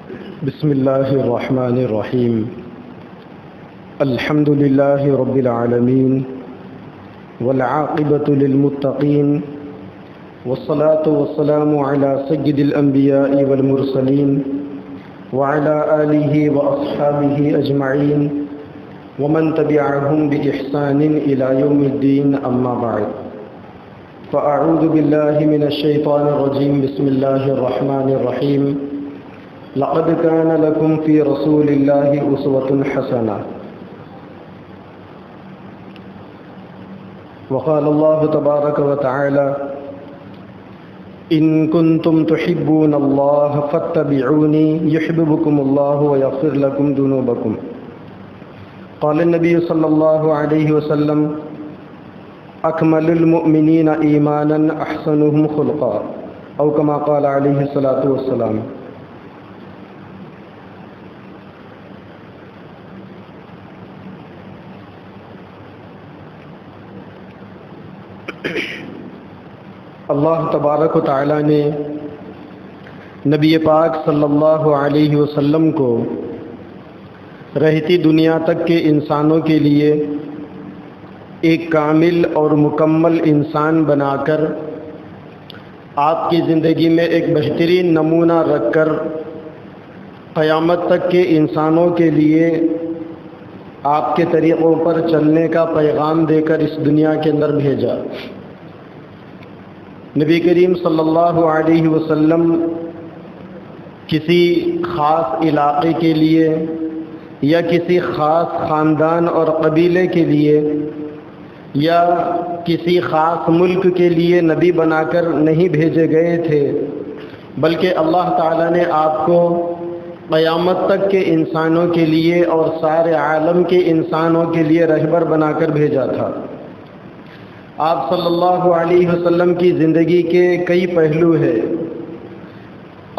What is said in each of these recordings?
بسم اللہ الرحمن الرحیم الحمد للہ رب العالمین والعاقبۃ للمتقین والصلاة والسلام علی سید الانبیاء والمرسلین وعلی آلہ واصحابہ اجمعین ومن تبعهم بإحسان إلى يوم الدين اما بعد فأعوذ بالله من الشيطان الرجيم بسم الله الرحمن الرحيم لقد كان لكم في رسول الله أسوة حسنة وقال الله تبارك وتعالى إن كنتم تحبون الله فاتبعوني يحببكم الله ويغفر لكم ذنوبكم قال النبي صلى الله عليه وسلم أكمل المؤمنين إيمانا أحسنهم خلقا أو كما قال عليه الصلاة والسلام۔ اللہ تبارک و تعالی نے نبی پاک صلی اللہ علیہ وسلم کو رہتی دنیا تک کے انسانوں کے لیے ایک کامل اور مکمل انسان بنا کر آپ کی زندگی میں ایک بہترین نمونہ رکھ کر قیامت تک کے انسانوں کے لیے آپ کے طریقوں پر چلنے کا پیغام دے کر اس دنیا کے اندر بھیجا۔ نبی کریم صلی اللہ علیہ وسلم کسی خاص علاقے کے لیے یا کسی خاص خاندان اور قبیلے کے لیے یا کسی خاص ملک کے لیے نبی بنا کر نہیں بھیجے گئے تھے، بلکہ اللہ تعالیٰ نے آپ کو قیامت تک کے انسانوں کے لیے اور سارے عالم کے انسانوں کے لیے رہبر بنا کر بھیجا تھا۔ آپ صلی اللہ علیہ وسلم کی زندگی کے کئی پہلو ہیں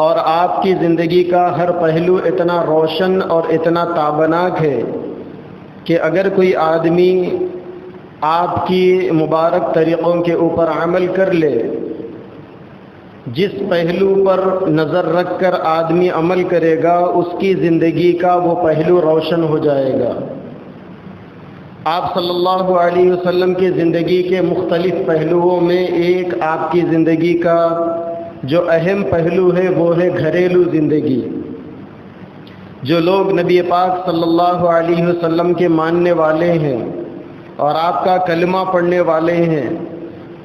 اور آپ کی زندگی کا ہر پہلو اتنا روشن اور اتنا تابناک ہے کہ اگر کوئی آدمی آپ کی مبارک طریقوں کے اوپر عمل کر لے، جس پہلو پر نظر رکھ کر آدمی عمل کرے گا اس کی زندگی کا وہ پہلو روشن ہو جائے گا۔ آپ صلی اللہ علیہ وسلم کی زندگی کے مختلف پہلوؤں میں ایک آپ کی زندگی کا جو اہم پہلو ہے وہ ہے گھریلو زندگی۔ جو لوگ نبی پاک صلی اللہ علیہ وسلم کے ماننے والے ہیں اور آپ کا کلمہ پڑھنے والے ہیں،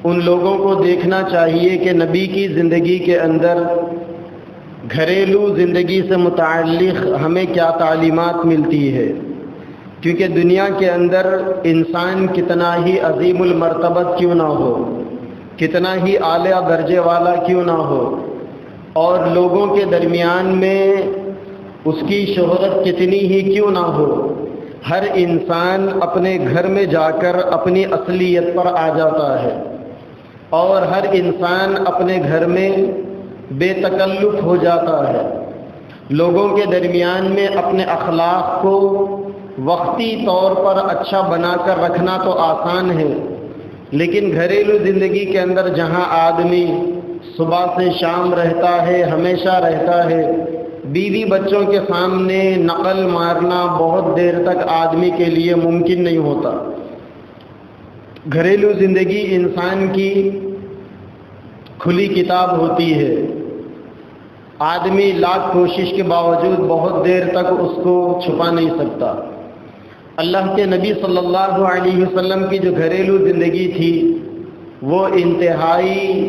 ان لوگوں کو دیکھنا چاہیے کہ نبی کی زندگی کے اندر گھریلو زندگی سے متعلق ہمیں کیا تعلیمات ملتی ہے، کیونکہ دنیا کے اندر انسان کتنا ہی عظیم المرتبت کیوں نہ ہو، کتنا ہی اعلیٰ درجے والا کیوں نہ ہو، اور لوگوں کے درمیان میں اس کی شہرت کتنی ہی کیوں نہ ہو، ہر انسان اپنے گھر میں جا کر اپنی اصلیت پر آ جاتا ہے، اور ہر انسان اپنے گھر میں بے تکلف ہو جاتا ہے۔ لوگوں کے درمیان میں اپنے اخلاق کو وقتی طور پر اچھا بنا کر رکھنا تو آسان ہے، لیکن گھریلو زندگی کے اندر جہاں آدمی صبح سے شام رہتا ہے، ہمیشہ رہتا ہے، بیوی بچوں کے سامنے نقل مارنا بہت دیر تک آدمی کے لیے ممکن نہیں ہوتا۔ گھریلو زندگی انسان کی کھلی کتاب ہوتی ہے، آدمی لاکھ کوشش کے باوجود بہت دیر تک اس کو چھپا نہیں سکتا۔ اللہ کے نبی صلی اللہ علیہ وسلم کی جو گھریلو زندگی تھی وہ انتہائی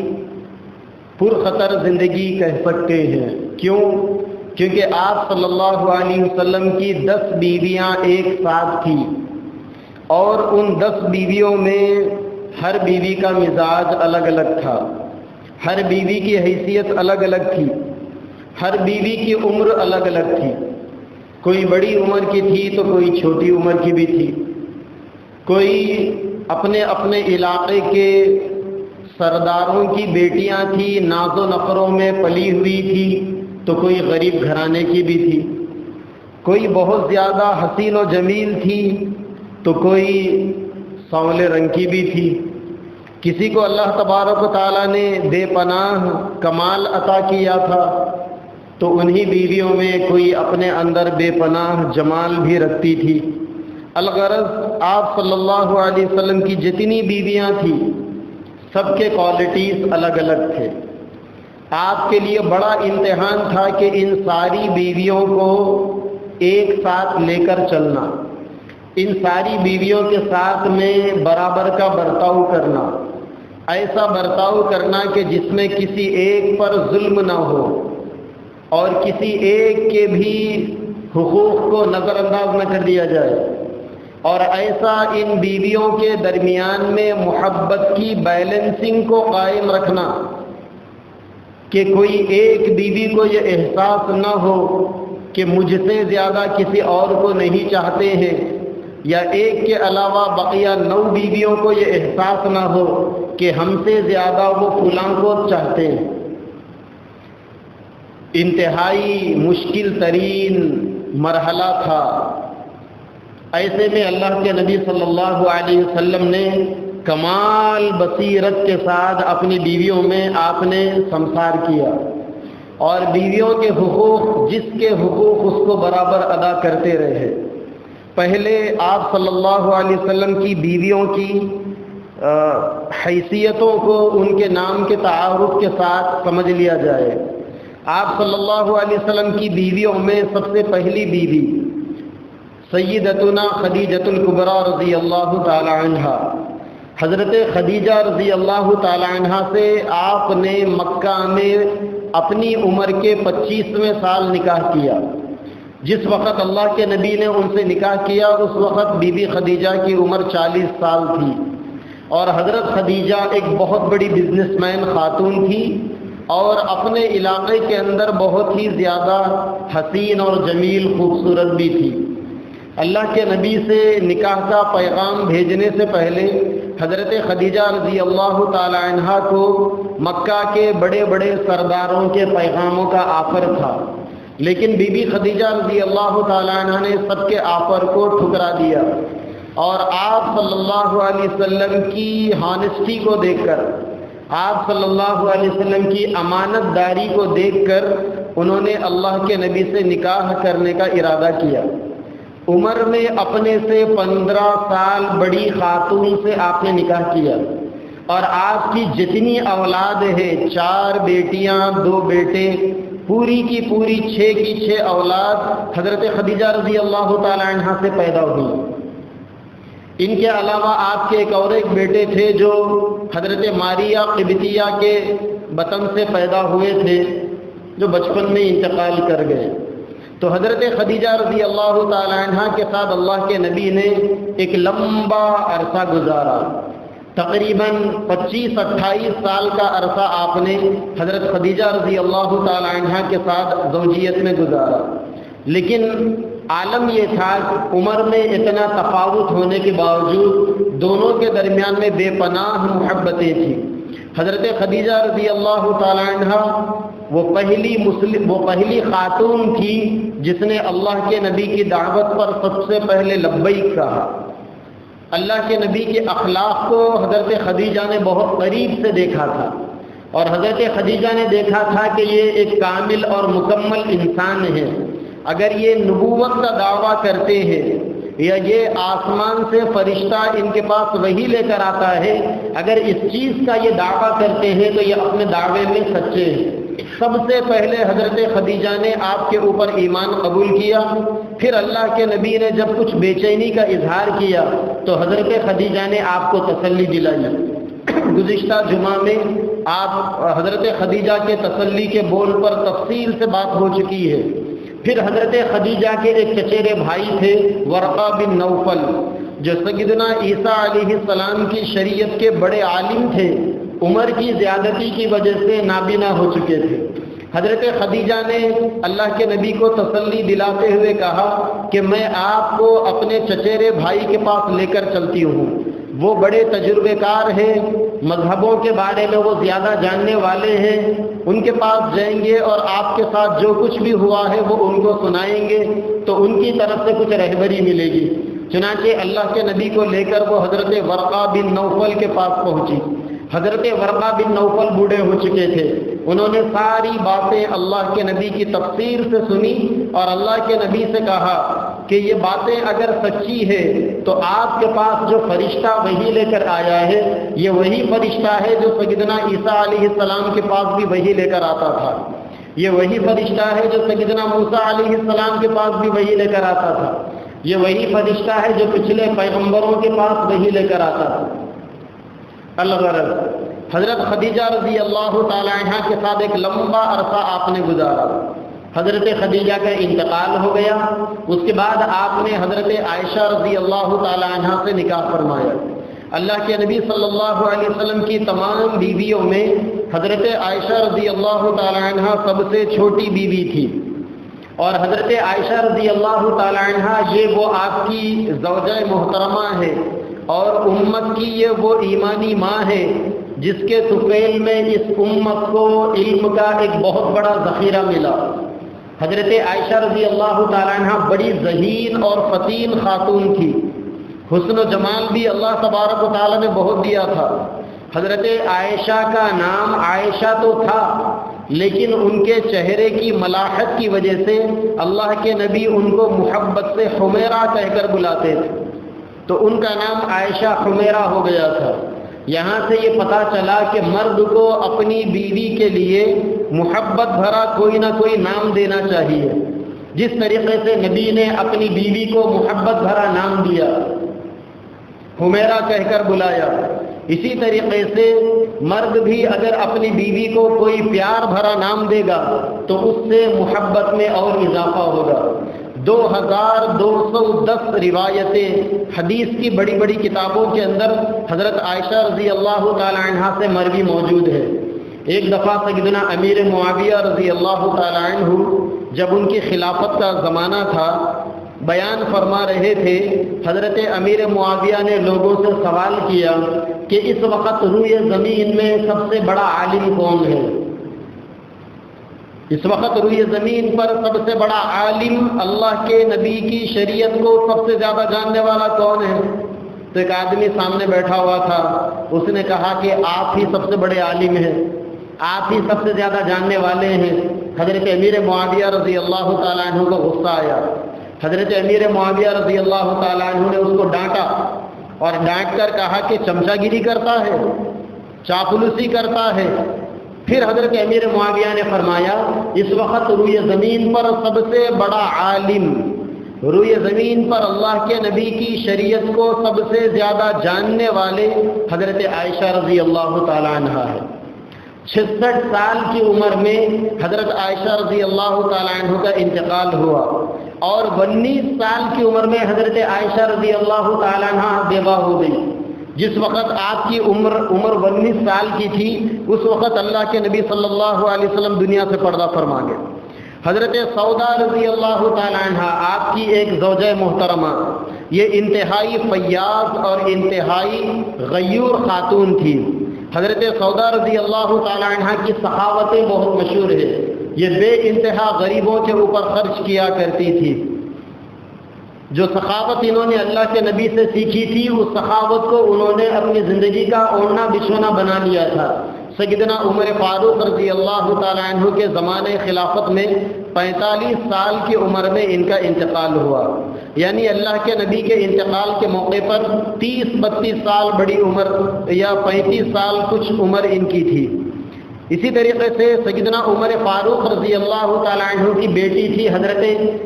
پرخطر زندگی کہہ سکتے ہیں۔ کیوں؟ کیونکہ آپ صلی اللہ علیہ وسلم کی 10 بیویاں ایک ساتھ تھیں، اور ان 10 بیویوں میں ہر بیوی کا مزاج الگ الگ تھا، ہر بیوی کی حیثیت الگ الگ تھی، ہر بیوی کی عمر الگ الگ تھی، کوئی بڑی عمر کی تھی تو کوئی چھوٹی عمر کی بھی تھی، کوئی اپنے اپنے علاقے کے سرداروں کی بیٹیاں تھیں، ناز و نخروں میں پلی ہوئی تھی، تو کوئی غریب گھرانے کی بھی تھی، کوئی بہت زیادہ حسین و جمیل تھی تو کوئی سانولے رنگ کی بھی تھی، کسی کو اللہ تبارک و تعالیٰ نے بے پناہ کمال عطا کیا تھا تو انہی بیویوں میں کوئی اپنے اندر بے پناہ جمال بھی رکھتی تھی۔ الغرض آپ صلی اللہ علیہ وسلم کی جتنی بیویاں تھیں سب کے کوالٹیز الگ الگ تھے۔ آپ کے لیے بڑا امتحان تھا کہ ان ساری بیویوں کو ایک ساتھ لے کر چلنا، ان ساری بیویوں کے ساتھ میں برابر کا برتاؤ کرنا، ایسا برتاؤ کرنا کہ جس میں کسی ایک پر ظلم نہ ہو اور کسی ایک کے بھی حقوق کو نظر انداز نہ کر دیا جائے، اور ایسا ان بیویوں کے درمیان میں محبت کی بیلنسنگ کو قائم رکھنا کہ کوئی ایک بیوی کو یہ احساس نہ ہو کہ مجھ سے زیادہ کسی اور کو نہیں چاہتے ہیں، یا ایک کے علاوہ بقیہ 9 بیویوں کو یہ احساس نہ ہو کہ ہم سے زیادہ وہ فلاں کو چاہتے ہیں۔ انتہائی مشکل ترین مرحلہ تھا۔ ایسے میں اللہ کے نبی صلی اللہ علیہ وسلم نے کمال بصیرت کے ساتھ اپنی بیویوں میں آپ نے سمسار کیا، اور بیویوں کے حقوق، جس کے حقوق اس کو برابر ادا کرتے رہے۔ پہلے آپ صلی اللہ علیہ وسلم کی بیویوں کی حیثیتوں کو ان کے نام کے تعارف کے ساتھ سمجھ لیا جائے۔ آپ صلی اللہ علیہ وسلم کی بیویوں میں سب سے پہلی بیوی سیدتنا خدیجۃ الکبریٰ رضی اللہ تعالی عنہا، حضرت خدیجہ رضی اللہ تعالی عنہا سے آپ نے مکہ میں اپنی عمر کے 25ویں سال نکاح کیا۔ جس وقت اللہ کے نبی نے ان سے نکاح کیا اس وقت بی بی خدیجہ کی عمر 40 سال تھی، اور حضرت خدیجہ ایک بہت بڑی بزنس مین خاتون تھی، اور اپنے علاقے کے اندر بہت ہی زیادہ حسین اور جمیل خوبصورت بھی تھی۔ اللہ کے نبی سے نکاح کا پیغام بھیجنے سے پہلے حضرت خدیجہ رضی اللہ تعالی عنہا کو مکہ کے بڑے بڑے سرداروں کے پیغاموں کا آفر تھا، لیکن بی بی خدیجہ رضی اللہ تعالی عنہ نے سب کے آفر کو ٹھکرا دیا، اور آپ صلی اللہ علیہ وسلم کی ہانسٹی کو دیکھ کر، آپ صلی اللہ علیہ وسلم کی امانت داری کو دیکھ کر انہوں نے اللہ کے نبی سے نکاح کرنے کا ارادہ کیا۔ عمر میں اپنے سے 15 سال بڑی خاتون سے آپ نے نکاح کیا، اور آپ کی جتنی اولاد ہے، 4 بیٹیاں 2 بیٹے، پوری کی پوری 6 کی 6 اولاد حضرت خدیجہ رضی اللہ تعالی عنہ سے پیدا ہوئی۔ ان کے علاوہ آپ کے ایک بیٹے تھے جو حضرت ماریہ قبطیہ کے بطن سے پیدا ہوئے تھے، جو بچپن میں انتقال کر گئے۔ تو حضرت خدیجہ رضی اللہ تعالی عنہ کے ساتھ اللہ کے نبی نے ایک لمبا عرصہ گزارا، تقریباً 25-28 سال کا عرصہ آپ نے حضرت خدیجہ رضی اللہ تعالی عنہ کے ساتھ زوجیت میں گزارا، لیکن عالم یہ تھا کہ عمر میں اتنا تفاوت ہونے کے باوجود دونوں کے درمیان میں بے پناہ محبتیں تھیں۔ حضرت خدیجہ رضی اللہ تعالی عنہ وہ پہلی خاتون تھی جس نے اللہ کے نبی کی دعوت پر سب سے پہلے لبیک کہا۔ اللہ کے نبی کے اخلاق کو حضرت خدیجہ نے بہت قریب سے دیکھا تھا، اور حضرت خدیجہ نے دیکھا تھا کہ یہ ایک کامل اور مکمل انسان ہے۔ اگر یہ نبوت کا دعویٰ کرتے ہیں یا یہ آسمان سے فرشتہ ان کے پاس وحی لے کر آتا ہے، اگر اس چیز کا یہ دعویٰ کرتے ہیں تو یہ اپنے دعوے میں سچے ہیں۔ سب سے پہلے حضرت خدیجہ نے آپ کے اوپر ایمان قبول کیا، پھر اللہ کے نبی نے جب کچھ بے چینی کا اظہار کیا تو حضرت خدیجہ نے آپ کو تسلی دلائی۔ گزشتہ جمعہ میں آپ حضرت خدیجہ کے تسلی کے بول پر تفصیل سے بات ہو چکی ہے۔ پھر حضرت خدیجہ کے ایک چچیرے بھائی تھے ورقہ بن نوفل، جو سیدنا عیسیٰ علیہ السلام کی شریعت کے بڑے عالم تھے، عمر کی زیادتی کی وجہ سے نابینا ہو چکے تھے۔ حضرت خدیجہ نے اللہ کے نبی کو تسلی دلاتے ہوئے کہا کہ میں آپ کو اپنے چچیرے بھائی کے پاس لے کر چلتی ہوں، وہ بڑے تجربے کار ہیں، مذہبوں کے بارے میں وہ زیادہ جاننے والے ہیں، ان کے پاس جائیں گے اور آپ کے ساتھ جو کچھ بھی ہوا ہے وہ ان کو سنائیں گے تو ان کی طرف سے کچھ رہبری ملے گی۔ چنانچہ اللہ کے نبی کو لے کر وہ حضرت ورقہ بن نوفل کے پاس پہنچی۔ حضرت ورقہ بن نوفل بوڑھے ہو چکے تھے، انہوں نے ساری باتیں اللہ کے نبی کی تفسیر سے سنی اور اللہ کے نبی سے کہا کہ یہ باتیں اگر سچی ہے تو آپ کے پاس جو فرشتہ وحی لے کر آیا ہے یہ وہی فرشتہ ہے جو سیدنا عیسیٰ علیہ السلام کے پاس بھی وحی لے کر آتا تھا، یہ وہی فرشتہ ہے جو سیدنا موسیٰ علیہ السلام کے پاس بھی وحی لے کر آتا تھا، یہ وہی فرشتہ ہے جو پچھلے پیغمبروں کے پاس وحی لے کر آتا تھا۔ الغرض حضرت خدیجہ رضی اللہ تعالی عنہ کے ساتھ ایک لمبا عرصہ آپ نے گزارا۔ حضرت خدیجہ کا انتقال ہو گیا، اس کے بعد آپ نے حضرت عائشہ رضی اللہ تعالی عنہ سے نکاح فرمایا۔ اللہ کے نبی صلی اللہ علیہ وسلم کی تمام بیویوں میں حضرت عائشہ رضی اللہ تعالی عنہ سب سے چھوٹی بیوی تھی، اور حضرت عائشہ رضی اللہ تعالی عنہ یہ وہ آپ کی زوجہ محترمہ ہے اور امت کی یہ وہ ایمانی ماں ہے جس کے طفیل میں اس امت کو علم کا ایک بہت بڑا ذخیرہ ملا۔ حضرت عائشہ رضی اللہ تعالی عنہ بڑی ذہین اور فتین خاتون تھی، حسن و جمال بھی اللہ تبارک و تعالی نے بہت دیا تھا۔ حضرت عائشہ کا نام عائشہ تو تھا لیکن ان کے چہرے کی ملاحت کی وجہ سے اللہ کے نبی ان کو محبت سے حمیرہ کہہ کر بلاتے تھے، تو ان کا نام عائشہ حمیرہ ہو گیا تھا۔ یہاں سے یہ پتہ چلا کہ مرد کو اپنی بیوی کے لیے محبت بھرا کوئی نہ کوئی نام دینا چاہیے، جس طریقے سے نبی نے اپنی بیوی کو محبت بھرا نام دیا، حمیرہ کہہ کر بلایا، اسی طریقے سے مرد بھی اگر اپنی بیوی کو کوئی پیار بھرا نام دے گا تو اس سے محبت میں اور اضافہ ہوگا۔ 2210 روایتیں حدیث کی بڑی بڑی کتابوں کے اندر حضرت عائشہ رضی اللہ تعالی عنہ سے مروی موجود ہے۔ ایک دفعہ سیدنا امیر معاویہ رضی اللہ تعالی عنہ جب ان کی خلافت کا زمانہ تھا، بیان فرما رہے تھے، حضرت امیر معاویہ نے لوگوں سے سوال کیا کہ اس وقت روئے زمین میں سب سے بڑا عالم کون ہے؟ اس وقت روئے زمین پر سب سے بڑا عالم، اللہ کے نبی کی شریعت کو سب سے زیادہ جاننے والا کون ہے؟ تو ایک آدمی سامنے بیٹھا ہوا تھا، اس نے کہا کہ آپ ہی سب سے بڑے عالم ہیں، آپ ہی سب سے زیادہ جاننے والے ہیں۔ حضرت امیر معاویہ رضی اللہ تعالیٰ عنہ کو غصہ آیا۔ حضرت امیر معاویہ رضی اللہ تعالیٰ عنہ نے اس کو ڈانٹا اور ڈانٹ کر کہا کہ چمچہ گیری کرتا ہے، چاپلوسی کرتا ہے۔ پھر حضرت امیر معاویہ نے فرمایا اس وقت روئے زمین پر سب سے بڑا عالم، روئے زمین پر اللہ کے نبی کی شریعت کو سب سے زیادہ جاننے والے حضرت عائشہ رضی اللہ تعالی عنہ ہے۔ 66 سال کی عمر میں حضرت عائشہ رضی اللہ تعالی عنہ کا انتقال ہوا، اور 19 سال کی عمر میں حضرت عائشہ رضی اللہ تعالی عنہ بیوہ ہو گئی۔ جس وقت آپ کی عمر 19 سال کی تھی اس وقت اللہ کے نبی صلی اللہ علیہ وسلم دنیا سے پردہ فرما گئے۔ حضرت سودا رضی اللہ تعالی عنہ آپ کی ایک زوجہ محترمہ، یہ انتہائی فیاض اور انتہائی غیور خاتون تھی۔ حضرت سودا رضی اللہ تعالی عنہ کی سخاوتیں بہت مشہور ہے، یہ بے انتہا غریبوں کے اوپر خرچ کیا کرتی تھی۔ جو سخاوت انہوں نے اللہ کے نبی سے سیکھی تھی اس سخاوت کو انہوں نے اپنی زندگی کا اوڑھنا بچھونا بنا لیا تھا۔ سیدنا عمر فاروق رضی اللہ تعالی عنہ کے زمانے خلافت میں 45 سال کی عمر میں ان کا انتقال ہوا، یعنی اللہ کے نبی کے انتقال کے موقع پر 30-32 سال بڑی عمر یا 35 سال کچھ عمر ان کی تھی۔ اسی طریقے سے سیدنا عمر فاروق رضی اللہ تعالی عنہ کی بیٹی تھی حضرت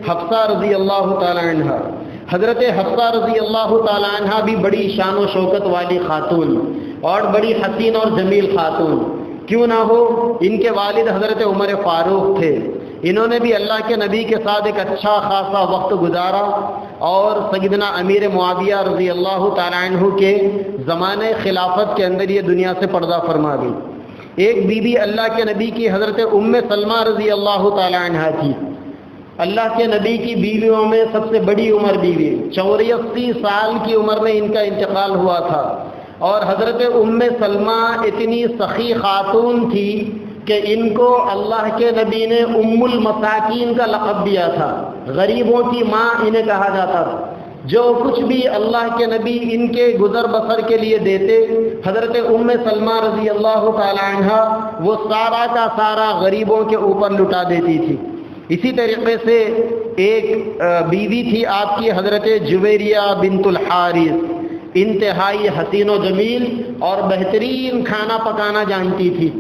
حفصہ رضی اللہ تعالی عنہ۔ حضرت حفصہ رضی اللہ تعالی عنہ بھی بڑی شان و شوکت والی خاتون اور بڑی حسین اور جمیل خاتون، کیوں نہ ہو، ان کے والد حضرت عمر فاروق تھے۔ انہوں نے بھی اللہ کے نبی کے ساتھ ایک اچھا خاصا وقت گزارا، اور سیدنا امیر معاویہ رضی اللہ تعالی عنہ کے زمانے خلافت کے اندر یہ دنیا سے پردہ فرما گئی۔ ایک بی بی اللہ کے نبی کی حضرت ام سلمہ رضی اللہ تعالی عنہ تھی، اللہ کے نبی کی بیویوں میں سب سے بڑی عمر بیوی، 84 سال کی عمر میں ان کا انتقال ہوا تھا۔ اور حضرت ام سلمہ اتنی سخی خاتون تھی کہ ان کو اللہ کے نبی نے ام المساکین کا لقب دیا تھا، غریبوں کی ماں انہیں کہا جاتا تھا۔ جو کچھ بھی اللہ کے نبی ان کے گزر بسر کے لیے دیتے، حضرت ام سلمہ رضی اللہ تعالی عنہ وہ سارا کا سارا غریبوں کے اوپر لٹا دیتی تھی۔ اسی طریقے سے ایک بیوی تھی آپ کی حضرت جویریہ بنت الحارث، انتہائی حسین و جمیل اور بہترین کھانا پکانا جانتی تھی،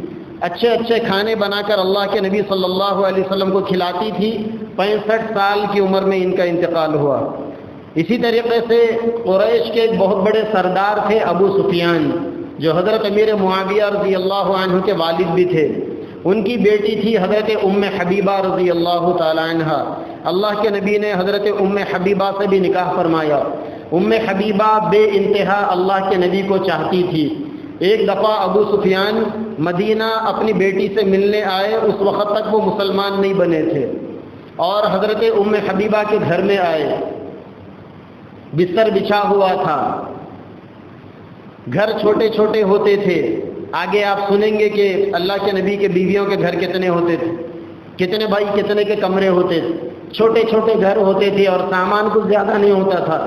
اچھے اچھے کھانے بنا کر اللہ کے نبی صلی اللہ علیہ وسلم کو کھلاتی تھی۔ 65 سال کی عمر میں ان کا انتقال ہوا۔ اسی طریقے سے قریش کے ایک بہت بڑے سردار تھے ابو سفیان، جو حضرت امیر معاویہ رضی اللہ عنہ کے والد بھی تھے۔ ان کی بیٹی تھی حضرت ام حبیبہ رضی اللہ تعالی عنہ۔ اللہ کے نبی نے حضرت ام حبیبہ سے بھی نکاح فرمایا۔ ام حبیبہ بے انتہا اللہ کے نبی کو چاہتی تھی۔ ایک دفعہ ابو سفیان مدینہ اپنی بیٹی سے ملنے آئے، اس وقت تک وہ مسلمان نہیں بنے تھے، اور حضرت ام حبیبہ کے گھر میں آئے۔ بستر بچھا ہوا تھا، گھر چھوٹے چھوٹے ہوتے تھے۔ آگے آپ سنیں گے کہ اللہ کے نبی کے بیویوں کے گھر کتنے ہوتے تھے، کتنے بھائی کتنے کے کمرے ہوتے تھے، چھوٹے چھوٹے گھر ہوتے تھے اور سامان کچھ زیادہ نہیں ہوتا تھا۔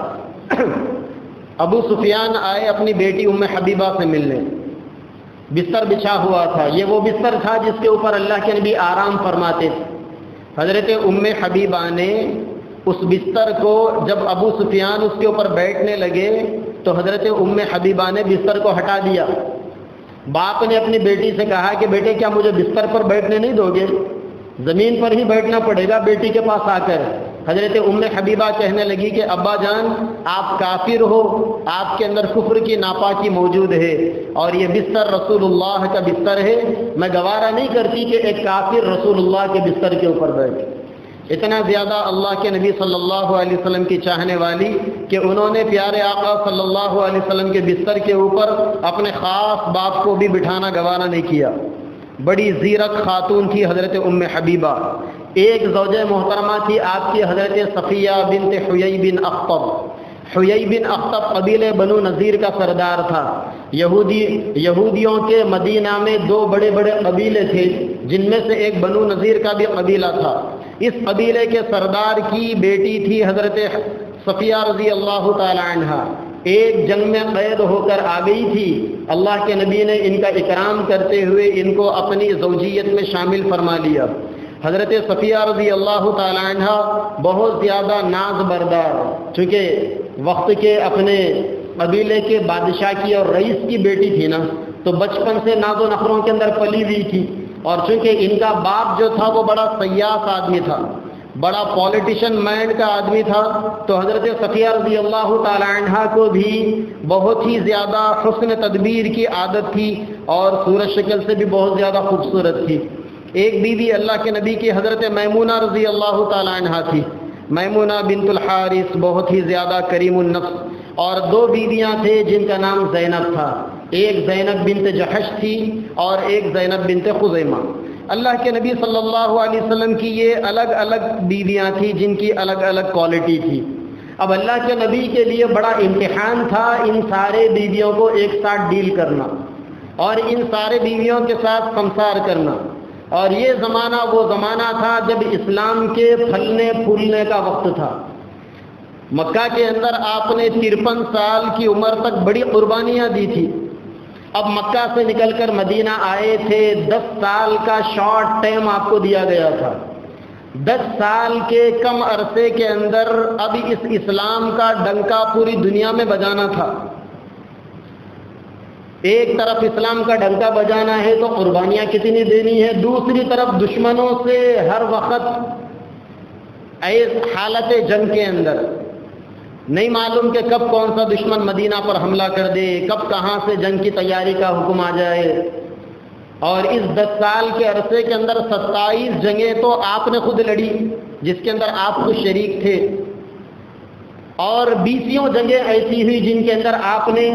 ابو سفیان آئے اپنی بیٹی ام حبیبہ سے ملنے، بستر بچھا ہوا تھا۔ یہ وہ بستر تھا جس کے اوپر اللہ کے نبی آرام فرماتے تھے۔ حضرت ام حبیبہ نے اس بستر کو جب ابو سفیان اس کے اوپر بیٹھنے لگے تو حضرت ام حبیبہ نے بستر کو ہٹا دیا۔ باپ نے اپنی بیٹی سے کہا کہ بیٹے کیا مجھے بستر پر بیٹھنے نہیں دو گے؟ زمین پر ہی بیٹھنا پڑے گا بیٹی کے پاس آ کر۔ حضرت ام حبیبہ کہنے لگی کہ ابا جان آپ کافر ہو، آپ کے اندر کفر کی ناپاکی موجود ہے، اور یہ بستر رسول اللہ کا بستر ہے، میں گوارہ نہیں کرتی کہ ایک کافر رسول اللہ کے بستر کے اوپر بیٹھے۔ اتنا زیادہ اللہ کے نبی صلی اللہ علیہ وسلم کی چاہنے والی کہ انہوں نے پیارے آقا صلی اللہ علیہ وسلم کے بستر کے اوپر اپنے خاص باپ کو بھی بٹھانا گوارہ نہیں کیا۔ بڑی زیرک خاتون تھی حضرت ام حبیبہ۔ ایک زوجہ محترمہ تھی آپ کی حضرت صفیہ بنت حیی بن اخطب۔ حیی بن اخطب قبیلے بنو نذیر کا سردار تھا۔ یہودیوں کے مدینہ میں 2 بڑے بڑے قبیلے تھے، جن میں سے ایک بنو نذیر کا بھی قبیلہ تھا۔ اس قبیلے کے سردار کی بیٹی تھی حضرت صفیہ رضی اللہ تعالی عنہ۔ ایک جنگ میں قید ہو کر آ گئی تھی، اللہ کے نبی نے ان کا اکرام کرتے ہوئے ان کو اپنی زوجیت میں شامل فرما لیا۔ حضرت صفیہ رضی اللہ تعالی عنہ بہت زیادہ ناز بردار، چونکہ وقت کے اپنے قبیلے کے بادشاہ کی اور رئیس کی بیٹی تھی نا، تو بچپن سے ناز و نخروں کے اندر پلی ہوئی تھی، اور چونکہ ان کا باپ جو تھا وہ بڑا سیاس آدمی تھا، بڑا پولیٹیشن مائنڈ کا آدمی تھا، تو حضرت صفیہ رضی اللہ تعالی عنہ کو بھی بہت ہی زیادہ حسن تدبیر کی عادت تھی، اور صورت شکل سے بھی بہت زیادہ خوبصورت تھی۔ ایک بیوی اللہ کے نبی کی حضرت میمونہ رضی اللہ تعالی عنہ تھی، میمونہ بنت الحارث، بہت ہی زیادہ کریم النفس، اور 2 بیویاں تھے جن کا نام زینب تھا، ایک زینب بنت جحش تھی اور ایک زینب بنت خزیمہ۔ اللہ کے نبی صلی اللہ علیہ وسلم کی یہ الگ الگ بیویاں تھیں جن کی الگ الگ کوالٹی تھی۔ اب اللہ کے نبی کے لیے بڑا امتحان تھا ان سارے بیویوں کو ایک ساتھ ڈیل کرنا اور ان سارے بیویوں کے ساتھ سمسار کرنا، اور یہ زمانہ وہ زمانہ تھا جب اسلام کے پھلنے پھولنے کا وقت تھا۔ مکہ کے اندر آپ نے 53 سال کی عمر تک بڑی قربانیاں دی تھی۔ اب مکہ سے نکل کر مدینہ آئے تھے، 10 سال کا شارٹ ٹائم آپ کو دیا گیا تھا۔ 10 سال کے کم عرصے کے اندر اب اس اسلام کا ڈنکا پوری دنیا میں بجانا تھا۔ ایک طرف اسلام کا ڈنکا بجانا ہے تو قربانیاں کتنی دینی ہے، دوسری طرف دشمنوں سے ہر وقت ایس حالت جنگ کے اندر نہیں معلوم کہ کب کون سا دشمن مدینہ پر حملہ کر دے، کب کہاں سے جنگ کی تیاری کا حکم آ جائے۔ اور اس 10 سال کے عرصے کے اندر 27 جنگیں تو آپ نے خود لڑی، جس کے اندر آپ خود شریک تھے، اور 20 جنگیں ایسی ہوئی جن کے اندر آپ نے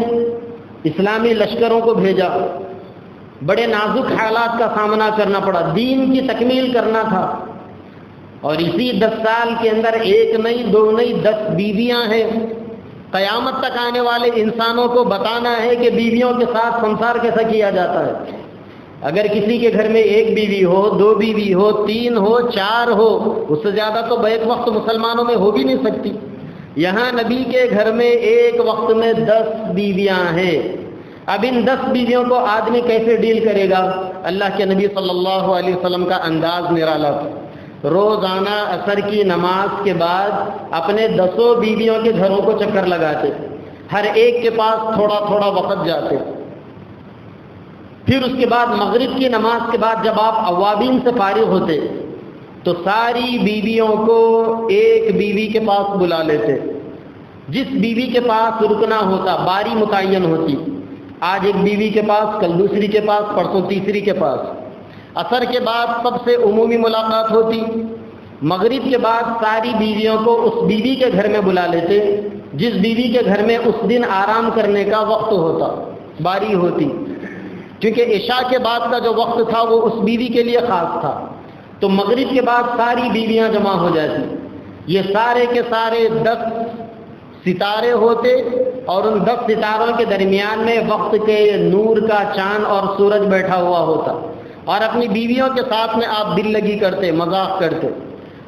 اسلامی لشکروں کو بھیجا۔ بڑے نازک حالات کا سامنا کرنا پڑا، دین کی تکمیل کرنا تھا، اور اسی 10 سال کے اندر 1 نہیں 2 نہیں 10 بیویاں ہیں۔ قیامت تک آنے والے انسانوں کو بتانا ہے کہ بیویوں کے ساتھ سنسار کیسا کیا جاتا ہے۔ اگر کسی کے گھر میں 1 بیوی ہو، 2 بیوی ہو، 3 ہو، 4 ہو، اس سے زیادہ تو بیک وقت مسلمانوں میں ہو بھی نہیں سکتی۔ یہاں نبی کے گھر میں ایک وقت میں 10 بیویاں ہیں. اب ان 10 بیویوں کو آدمی کیسے ڈیل کرے گا؟ اللہ کے نبی صلی اللہ علیہ وسلم کا انداز نرالا تھا. روزانہ عصر کی نماز کے بعد اپنے 10 بیویوں کے گھروں کو چکر لگاتے، ہر ایک کے پاس تھوڑا تھوڑا وقت جاتے. پھر اس کے بعد مغرب کی نماز کے بعد جب آپ اوابین سے فارغ ہوتے تو ساری بیویوں کو ایک بیوی کے پاس بلا لیتے. جس بیوی کے پاس رکنا ہوتا، باری متعین ہوتی، آج ایک بیوی کے پاس، کل دوسری کے پاس، پرسوں تیسری کے پاس. عصر کے بعد سب سے عمومی ملاقات ہوتی. مغرب کے بعد ساری بیویوں کو اس بیوی کے گھر میں بلا لیتے جس بیوی کے گھر میں اس دن آرام کرنے کا وقت ہوتا، باری ہوتی. کیونکہ عشاء کے بعد کا جو وقت تھا وہ اس بیوی کے لیے خاص تھا. تو مغرب کے بعد ساری بیویاں جمع ہو جاتی. یہ سارے کے سارے 10 ستارے ہوتے اور ان 10 ستاروں کے درمیان میں وقت کے نور کا چاند اور سورج بیٹھا ہوا ہوتا. اور اپنی بیویوں کے ساتھ میں آپ دل لگی کرتے، مذاق کرتے.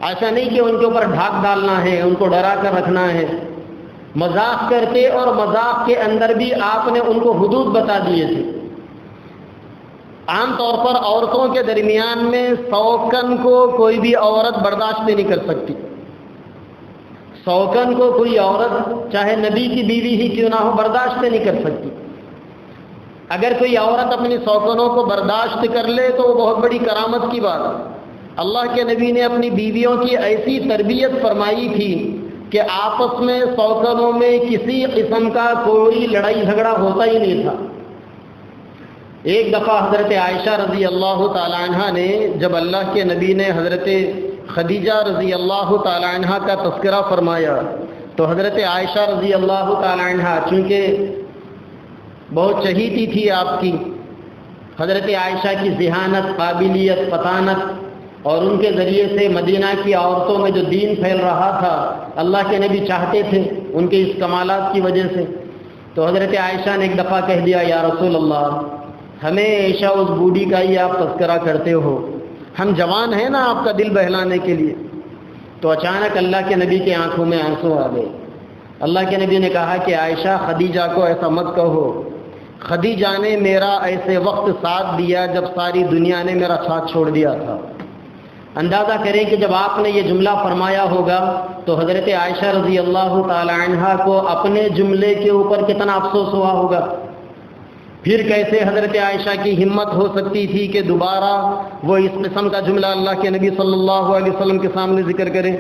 ایسا نہیں کہ ان کے اوپر ڈھاک ڈالنا ہے، ان کو ڈرا کر رکھنا ہے. مذاق کرتے اور مذاق کے اندر بھی آپ نے ان کو حدود بتا دیے تھے. عام طور پر عورتوں کے درمیان میں سوکن کو کوئی بھی عورت برداشت نہیں کر سکتی. سوکن کو کوئی عورت چاہے نبی کی بیوی ہی کیوں نہ ہو برداشت نہیں کر سکتی. اگر کوئی عورت اپنی سوکنوں کو برداشت کر لے تو وہ بہت بڑی کرامت کی بات ہے. اللہ کے نبی نے اپنی بیویوں کی ایسی تربیت فرمائی تھی کہ آپس میں سوکنوں میں کسی قسم کا کوئی لڑائی جھگڑا ہوتا ہی نہیں تھا. ایک دفعہ حضرت عائشہ رضی اللہ تعالی عنہ نے جب اللہ کے نبی نے حضرت خدیجہ رضی اللہ تعالی عنہ کا تذکرہ فرمایا تو حضرت عائشہ رضی اللہ تعالی عنہ چونکہ بہت چہیتی تھی آپ کی، حضرت عائشہ کی ذہانت، قابلیت، فطانت اور ان کے ذریعے سے مدینہ کی عورتوں میں جو دین پھیل رہا تھا اللہ کے نبی چاہتے تھے ان کے اس کمالات کی وجہ سے. تو حضرت عائشہ نے ایک دفعہ کہہ دیا، یا رسول اللہ ہمیشہ اس بوڑھی کا ہی آپ تذکرہ کرتے ہو، ہم جوان ہیں نا آپ کا دل بہلانے کے لیے. تو اچانک اللہ کے نبی کے آنکھوں میں آنسو آ گئے. اللہ کے نبی نے کہا کہ عائشہ خدیجہ کو ایسا مت کہو، خدیجہ نے میرا ایسے وقت ساتھ دیا جب ساری دنیا نے میرا ساتھ چھوڑ دیا تھا. اندازہ کریں کہ جب آپ نے یہ جملہ فرمایا ہوگا تو حضرت عائشہ رضی اللہ تعالی عنہا کو اپنے جملے کے اوپر کتنا افسوس ہوا ہوگا. پھر کیسے حضرت عائشہ کی ہمت ہو سکتی تھی کہ دوبارہ وہ اس قسم کا جملہ اللہ کے نبی صلی اللہ علیہ وسلم کے سامنے ذکر کریں.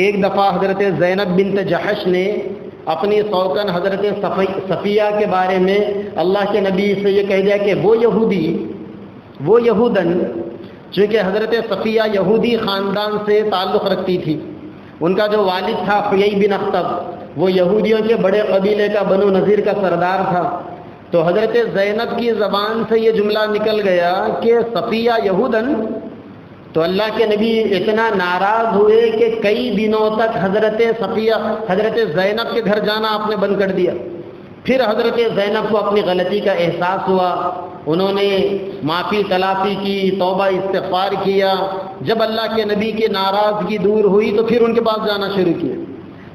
ایک دفعہ حضرت زینب بنت جحش نے اپنی سوکن حضرت صفیہ کے بارے میں اللہ کے نبی سے یہ کہہ دیا کہ وہ یہودن، چونکہ حضرت صفیہ یہودی خاندان سے تعلق رکھتی تھی. ان کا جو والد تھا حیی بن اخطب وہ یہودیوں کے بڑے قبیلے کا بنو نذیر کا سردار تھا. تو حضرت زینب کی زبان سے یہ جملہ نکل گیا کہ صفیہ یہودن. تو اللہ کے نبی اتنا ناراض ہوئے کہ کئی دنوں تک حضرت زینب کے گھر جانا آپ نے بند کر دیا. پھر حضرت زینب کو اپنی غلطی کا احساس ہوا، انہوں نے معافی تلافی کی، توبہ استغفار کیا. جب اللہ کے نبی کی ناراضگی دور ہوئی تو پھر ان کے پاس جانا شروع کیا.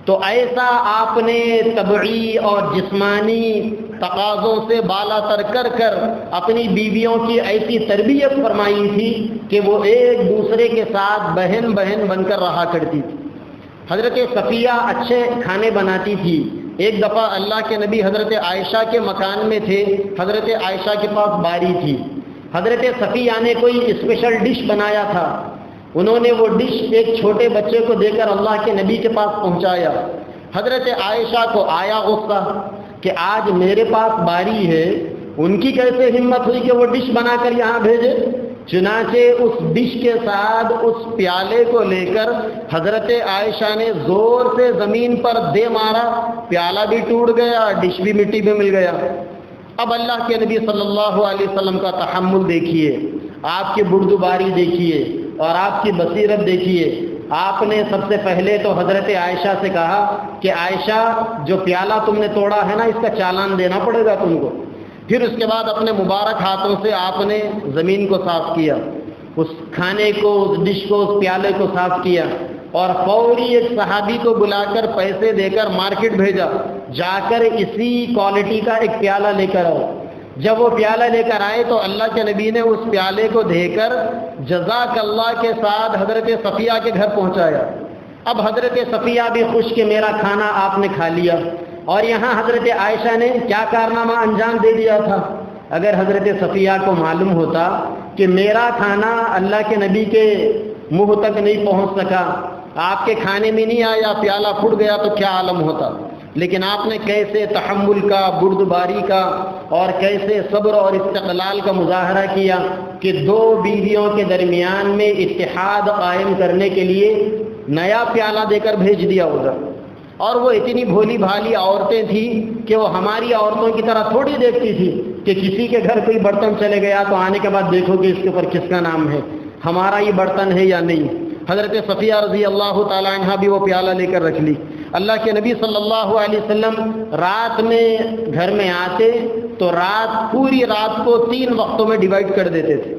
تو ایسا آپ نے طبعی اور جسمانی تقاضوں سے بالا تر کر کر اپنی بیویوں کی ایسی تربیت فرمائی تھی کہ وہ ایک دوسرے کے ساتھ بہن بن کر رہا کرتی تھی. حضرت صفیہ اچھے کھانے بناتی تھی. ایک دفعہ اللہ کے نبی حضرت عائشہ کے مکان میں تھے، حضرت عائشہ کے پاس باری تھی. حضرت صفیہ نے کوئی اسپیشل ڈش بنایا تھا. انہوں نے وہ ڈش ایک چھوٹے بچے کو دے کر اللہ کے نبی کے پاس پہنچایا. حضرت عائشہ کو آیا غصہ کہ آج میرے پاس باری ہے، ان کی کیسے ہمت ہوئی کہ وہ ڈش بنا کر یہاں بھیجے. چنانچہ اس ڈش کے ساتھ اس پیالے کو لے کر حضرت عائشہ نے زور سے زمین پر دے مارا، پیالہ بھی ٹوٹ گیا، ڈش بھی مٹی میں مل گیا. اب اللہ کے نبی صلی اللہ علیہ وسلم کا تحمل دیکھیے، آپ کی بردباری دیکھیے اور آپ کی بصیرت دیکھیے. آپ نے سب سے پہلے تو حضرت عائشہ سے کہا کہ عائشہ جو پیالہ تم نے توڑا ہے نا، اس کا چالان دینا پڑے گا تم کو. پھر اس کے بعد اپنے مبارک ہاتھوں سے آپ نے زمین کو صاف کیا، اس کھانے کو، اس ڈش کو، اس پیالے کو صاف کیا. اور فوری ایک صحابی کو بلا کر پیسے دے کر مارکیٹ بھیجا، جا کر اسی کوالٹی کا ایک پیالہ لے کر آؤ۔ جب وہ پیالہ لے کر آئے تو اللہ کے نبی نے اس پیالے کو دے کر جزاک اللہ کے ساتھ حضرت صفیہ کے گھر پہنچایا۔ اب حضرت صفیہ بھی خوش کہ میرا کھانا آپ نے کھا لیا، اور یہاں حضرت عائشہ نے کیا کارنامہ انجام دے دیا تھا۔ اگر حضرت صفیہ کو معلوم ہوتا کہ میرا کھانا اللہ کے نبی کے منہ تک نہیں پہنچ سکا، آپ کے کھانے میں نہیں آیا، پیالہ پھٹ گیا، تو کیا عالم ہوتا۔ لیکن آپ نے کیسے تحمل کا، بردباری کا اور کیسے صبر اور استقلال کا مظاہرہ کیا کہ دو بیویوں کے درمیان میں اتحاد قائم کرنے کے لیے نیا پیالہ دے کر بھیج دیا ادھر۔ اور وہ اتنی بھولی بھالی عورتیں تھیں کہ وہ ہماری عورتوں کی طرح تھوڑی دیکھتی تھی کہ کسی کے گھر کوئی برتن چلے گیا تو آنے کے بعد دیکھو کہ اس کے اوپر کس کا نام ہے، ہمارا یہ برتن ہے یا نہیں۔ حضرت صفیہ رضی اللہ تعالی عنہ بھی وہ پیالہ لے کر رکھ لی۔ اللہ کے نبی صلی اللہ علیہ وسلم رات میں گھر میں آتے تو پوری رات کو 3 وقتوں میں ڈیوائڈ کر دیتے تھے۔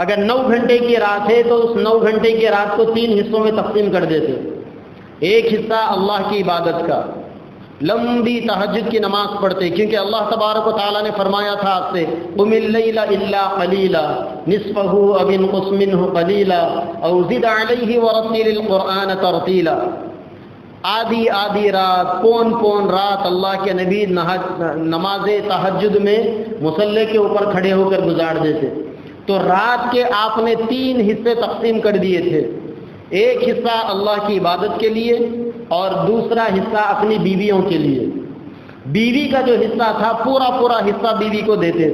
اگر 9 گھنٹے کی رات ہے تو اس 9 گھنٹے کی رات کو 3 حصوں میں تقسیم کر دیتے۔ ایک حصہ اللہ کی عبادت کا، لمبی تہجد کی نماز پڑھتے، کیونکہ اللہ تبارک و تعالیٰ نے فرمایا تھا آپ سے قم اللیل الا قلیلا نصفہ او انقص منہ قلیلا او زد علیہ ورتل القرآن ترتیلا۔ آدھی رات، پون رات اللہ کے نبی نماز تہجد میں مصلی کے اوپر کھڑے ہو کر گزار دیتے۔ تو رات کے آپ نے 3 حصے تقسیم کر دیے تھے، ایک حصہ اللہ کی عبادت کے لیے اور دوسرا حصہ اپنی بیویوں کے لیے۔ بیوی کا جو حصہ تھا پورا حصہ بیوی کو دیتے،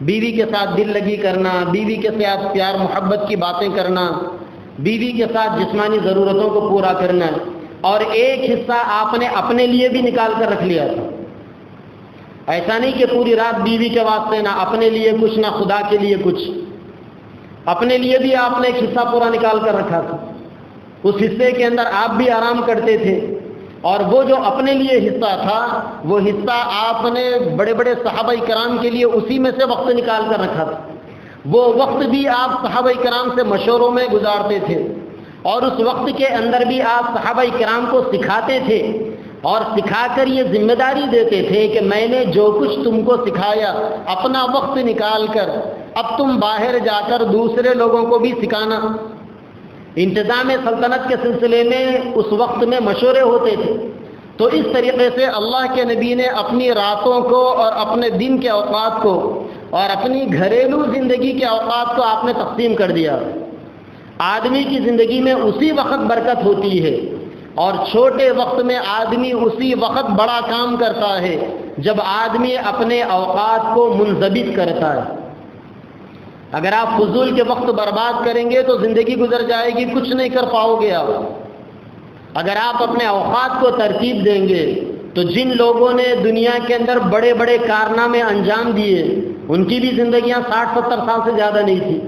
بیوی کے ساتھ دل لگی کرنا، بیوی کے ساتھ پیار محبت کی باتیں کرنا، بیوی کے ساتھ جسمانی ضرورتوں کو پورا کرنا، اور ایک حصہ آپ نے اپنے لیے بھی نکال کر رکھ لیا تھا۔ ایسا نہیں کہ پوری رات بیوی کے واسطے، نہ اپنے لیے کچھ نہ خدا کے لیے کچھ، اپنے لیے بھی آپ نے ایک حصہ پورا نکال کر رکھا تھا۔ اس حصے کے اندر آپ بھی آرام کرتے تھے، اور وہ جو اپنے لیے حصہ تھا وہ حصہ آپ نے بڑے صحابہ کرام کے لیے اسی میں سے وقت نکال کر رکھا تھا۔ وہ وقت بھی آپ صحابہ کرام سے مشوروں میں گزارتے تھے، اور اس وقت کے اندر بھی آپ صحابہ کرام کو سکھاتے تھے، اور سکھا کر یہ ذمہ داری دیتے تھے کہ میں نے جو کچھ تم کو سکھایا اپنا وقت نکال کر اب تم باہر جا کر دوسرے لوگوں کو بھی سکھانا۔ انتظام سلطنت کے سلسلے میں اس وقت میں مشورے ہوتے تھے۔ تو اس طریقے سے اللہ کے نبی نے اپنی راتوں کو اور اپنے دن کے اوقات کو اور اپنی گھریلو زندگی کے اوقات کو آپ نے تقسیم کر دیا۔ آدمی کی زندگی میں اسی وقت برکت ہوتی ہے، اور چھوٹے وقت میں آدمی اسی وقت بڑا کام کرتا ہے جب آدمی اپنے اوقات کو منضبط کرتا ہے۔ اگر آپ فضول کے وقت برباد کریں گے تو زندگی گزر جائے گی، کچھ نہیں کر پاؤ گے آپ۔ اگر آپ اپنے اوقات کو ترتیب دیں گے تو جن لوگوں نے دنیا کے اندر بڑے کارنامے انجام دیے ان کی بھی زندگیاں 60-70 سال سے زیادہ نہیں تھی۔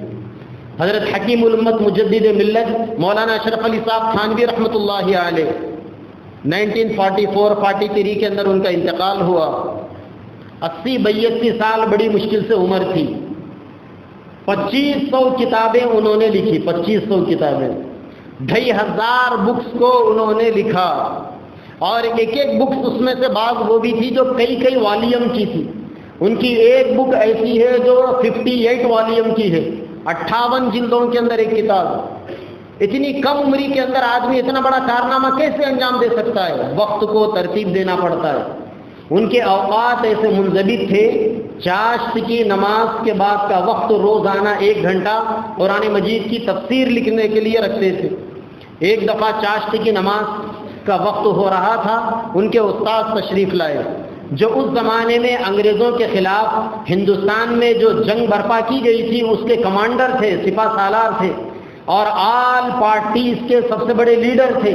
حضرت حکیم الامت مجدد ملت مولانا اشرف علی صاحب تھانوی رحمۃ اللہ علیہ 1944-43 کے اندر ان کا انتقال ہوا۔ 80-82 سال بڑی مشکل سے عمر تھی۔ 2500 کتابیں انہوں نے لکھی، 2500 کتابیں، 2500 بکس کو انہوں نے لکھا، اور ایک بکس اس میں سے بعض وہ بھی تھی جو کئی والیوم کی تھی۔ ان کی ایک بک ایسی ہے جو 58 والیوم کی ہے، 58 جلدوں کے اندر ایک کتاب۔ اتنی کم عمری کے اندر آدمی اتنا بڑا کارنامہ کیسے انجام دے سکتا ہے؟ وقت کو ترتیب دینا پڑتا ہے۔ ان کے اوقات ایسے منضبط تھے، چاشت کی نماز کے بعد کا وقت روزانہ 1 گھنٹہ قرآن مجید کی تفسیر لکھنے کے لیے رکھتے تھے۔ ایک دفعہ چاشت کی نماز کا وقت ہو رہا تھا، ان کے استاد تشریف لائے جو اس زمانے میں انگریزوں کے خلاف ہندوستان میں جو جنگ برپا کی گئی تھی اس کے کمانڈر تھے، سپہ سالار تھے، اور آل پارٹیز کے سب سے بڑے لیڈر تھے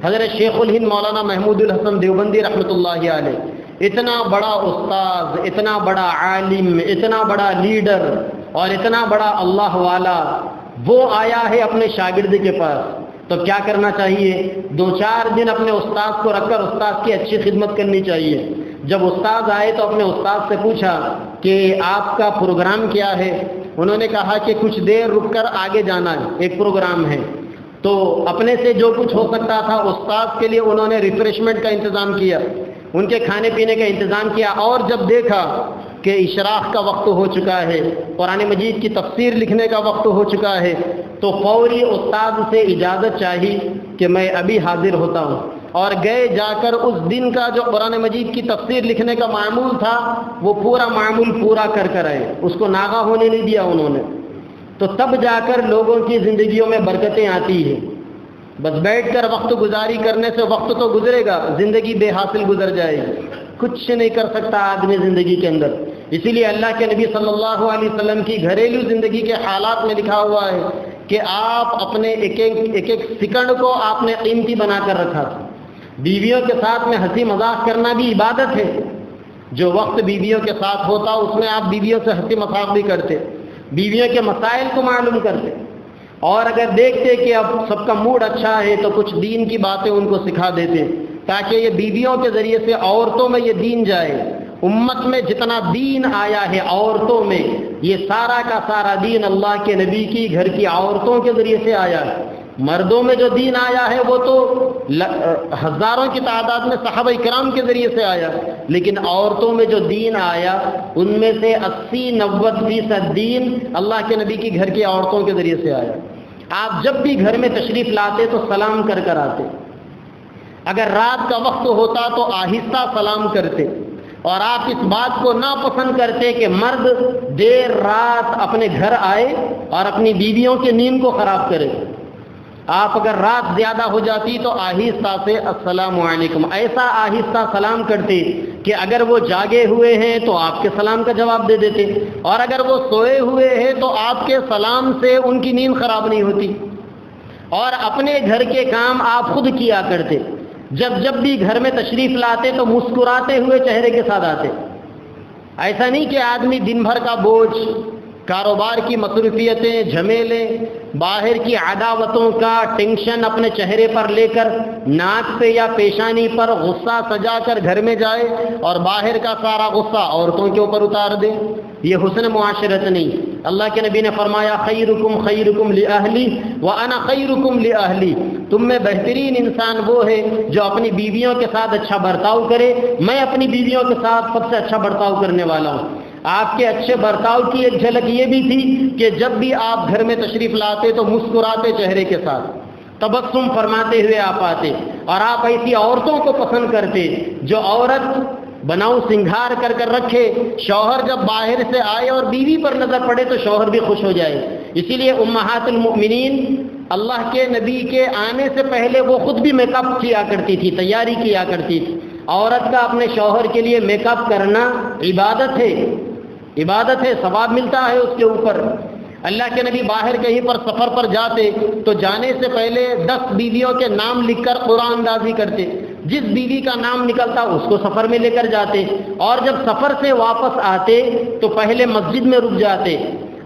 حضرت شیخ الہند مولانا محمود الحسن دیوبندی رحمۃ اللہ علیہ۔ اتنا بڑا استاذ، اتنا بڑا عالم، اتنا بڑا لیڈر اور اتنا بڑا اللہ والا، وہ آیا ہے اپنے شاگرد کے پاس، تو کیا کرنا چاہیے؟ 2-4 دن اپنے استاد کو رکھ کر استاد کی اچھی خدمت کرنی چاہیے۔ جب استاد آئے تو اپنے استاد سے پوچھا کہ آپ کا پروگرام کیا ہے؟ انہوں نے کہا کہ کچھ دیر رک کر آگے جانا ہے، ایک پروگرام ہے۔ تو اپنے سے جو کچھ ہو سکتا تھا استاد کے لیے انہوں نے ریفریشمنٹ کا انتظام کیا، ان کے کھانے پینے کا انتظام کیا، اور جب دیکھا کہ اشراق کا وقت ہو چکا ہے، قرآن مجید کی تفسیر لکھنے کا وقت ہو چکا ہے، تو فوری استاد سے اجازت چاہی کہ میں ابھی حاضر ہوتا ہوں، اور گئے جا کر اس دن کا جو قرآن مجید کی تفسیر لکھنے کا معمول تھا وہ پورا معمول پورا کر کر آئے، اس کو ناغہ ہونے نہیں دیا انہوں نے۔ تو تب جا کر لوگوں کی زندگیوں میں برکتیں آتی ہیں۔ بس بیٹھ کر وقت گزاری کرنے سے وقت تو گزرے گا، زندگی بے حاصل گزر جائے گی، کچھ نہیں کر سکتا آدمی زندگی کے اندر۔ اسی لیے اللہ کے نبی صلی اللہ علیہ وسلم کی گھریلو زندگی کے حالات میں لکھا ہوا ہے کہ آپ اپنے ایک ایک سیکنڈ کو آپ نے قیمتی بنا کر رکھا تھا۔ بیویوں کے ساتھ میں ہنسی مذاق کرنا بھی عبادت ہے، جو وقت بیویوں کے ساتھ ہوتا اس میں آپ بیویوں سے ہنسی مذاق بھی کرتے، بیویوں کے مسائل کو معلوم کرتے، اور اگر دیکھتے کہ اب سب کا موڈ اچھا ہے تو کچھ دین کی باتیں ان کو سکھا دیتے، تاکہ یہ بیویوں کے ذریعے سے عورتوں میں یہ دین جائے۔ امت میں جتنا دین آیا ہے عورتوں میں، یہ سارا کا سارا دین اللہ کے نبی کی گھر کی عورتوں کے ذریعے سے آیا ہے۔ مردوں میں جو دین آیا ہے وہ تو ہزاروں کی تعداد میں صحابہ کرام کے ذریعے سے آیا، لیکن عورتوں میں جو دین آیا ان میں سے 80-90% دین اللہ کے نبی کی گھر کی عورتوں کے ذریعے سے آیا۔ آپ جب بھی گھر میں تشریف لاتے تو سلام کر کر آتے، اگر رات کا وقت ہوتا تو آہستہ سلام کرتے، اور آپ اس بات کو ناپسند کرتے کہ مرد دیر رات اپنے گھر آئے اور اپنی بیویوں کی نیند کو خراب کرے۔ آپ اگر رات زیادہ ہو جاتی تو آہستہ سے السلام علیکم ایسا آہستہ سلام کرتے کہ اگر وہ جاگے ہوئے ہیں تو آپ کے سلام کا جواب دے دیتے، اور اگر وہ سوئے ہوئے ہیں تو آپ کے سلام سے ان کی نیند خراب نہیں ہوتی۔ اور اپنے گھر کے کام آپ خود کیا کرتے، جب بھی گھر میں تشریف لاتے تو مسکراتے ہوئے چہرے کے ساتھ آتے۔ ایسا نہیں کہ آدمی دن بھر کا بوجھ، کاروبار کی مصروفیتیں، جھمیلے، باہر کی عداوتوں کا ٹینشن اپنے چہرے پر لے کر ناک پہ یا پیشانی پر غصہ سجا کر گھر میں جائے اور باہر کا سارا غصہ عورتوں کے اوپر اتار دے۔ یہ حسن معاشرت نہیں۔ اللہ کے نبی نے فرمایا خیرکم خیرکم لأہلی وانا خیرکم لأہلی، تم میں بہترین انسان وہ ہے جو اپنی بیویوں کے ساتھ اچھا برتاؤ کرے، میں اپنی بیویوں کے ساتھ سب سے اچھا برتاؤ کرنے والا ہوں۔ آپ کے اچھے برتاؤ کی ایک جھلک یہ بھی تھی کہ جب بھی آپ گھر میں تشریف لاتے تو مسکراتے چہرے کے ساتھ، تبسم فرماتے ہوئے آپ آتے، اور آپ ایسی عورتوں کو پسند کرتے جو عورت بناؤ سنگھار کر کر رکھے، شوہر جب باہر سے آئے اور بیوی پر نظر پڑے تو شوہر بھی خوش ہو جائے۔ اسی لیے امہات المؤمنین اللہ کے نبی کے آنے سے پہلے وہ خود بھی میک اپ کیا کرتی تھی، تیاری کیا کرتی تھی۔ عورت کا اپنے شوہر کے لیے میک اپ کرنا عبادت ہے، عبادت ہے، ثواب ملتا ہے اس کے اوپر۔ اللہ کے نبی باہر کہیں پر سفر پر جاتے تو جانے سے پہلے 10 بیویوں کے نام لکھ کر قرآن اندازی کرتے، جس بیوی کا نام نکلتا اس کو سفر میں لے کر جاتے، اور جب سفر سے واپس آتے تو پہلے مسجد میں رک جاتے،